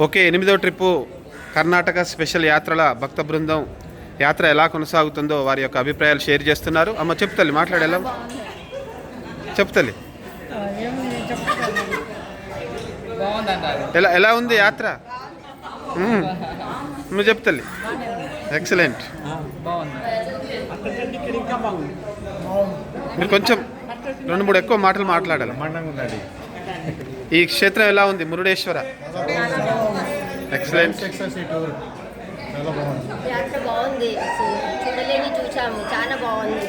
Okay, 8వ trip Karnataka special యాత్రల భక్త బృందం యాత్ర ఎలా కొనసాగుతుందో వారి యొక్క అభిప్రాయాలు షేర్ చేస్తున్నారు. అమ్మ చెప్తల్లి, మాట్లాడేలా చెప్తల్లి, ఎలా ఎలా ఉంది యాత్ర? నువ్వు చెప్తల్లి. ఎక్సలెంట్. మీరు కొంచెం 2-3 ఎక్కువ మాటలు మాట్లాడాలి. ఈ క్షేత్రం ఎలా ఉంది? మురుడేశ్వర. ఎక్సలెంట్. యాత్ర బాగుంది, చూడలేని చూసాము, చాలా బాగుంది.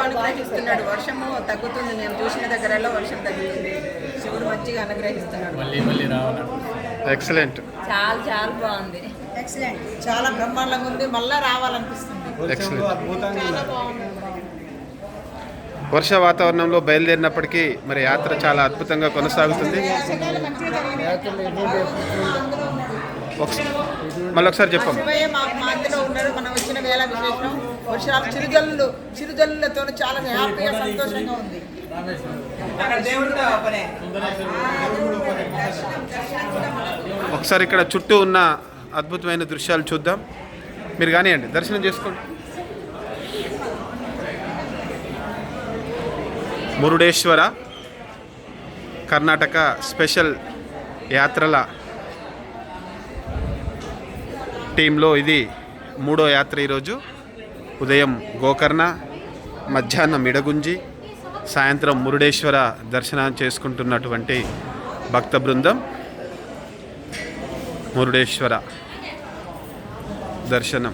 అనుగ్రహిస్తున్నాడు, వర్షము తగ్గుతుంది. మేము చూసిన దగ్గరలో వర్షం తగ్గుతుంది. శివుడు మంచిగా అనుగ్రహిస్తున్నాడు. మళ్ళీ రావాలి. ఎక్సలెంట్. చాలా చాలా బాగుంది. ఎక్సలెంట్. చాలా బ్రహ్మాండంగా ఉంది. మళ్ళీ రావాలనిపిస్తుంది. వర్ష వాతావరణంలో బయలుదేరినప్పటికీ మరి యాత్ర చాలా అద్భుతంగా కొనసాగుతుంది. మళ్ళీ ఒకసారి చెప్పాము. అందులో ఉన్నాడు. మనం వచ్చిన వేళ విశేషం వర్షాలు, చిరుజల్లులతో చాలా హ్యాపీగా సంతోషంగా ఉంది. ఒకసారి ఇక్కడ చుట్టూ ఉన్న అద్భుతమైన దృశ్యాలు చూద్దాం. మీరు కానివ్వండి, దర్శనం చేసుకోండి. మురుడేశ్వర కర్ణాటక స్పెషల్ యాత్రల టీంలో ఇది 3వ యాత్ర. ఈరోజు ఉదయం గోకర్ణ, మధ్యాహ్నం ఇడగుంజి, సాయంత్రం మురుడేశ్వర దర్శనం చేసుకుంటున్నటువంటి భక్త బృందం. మురుడేశ్వర దర్శనం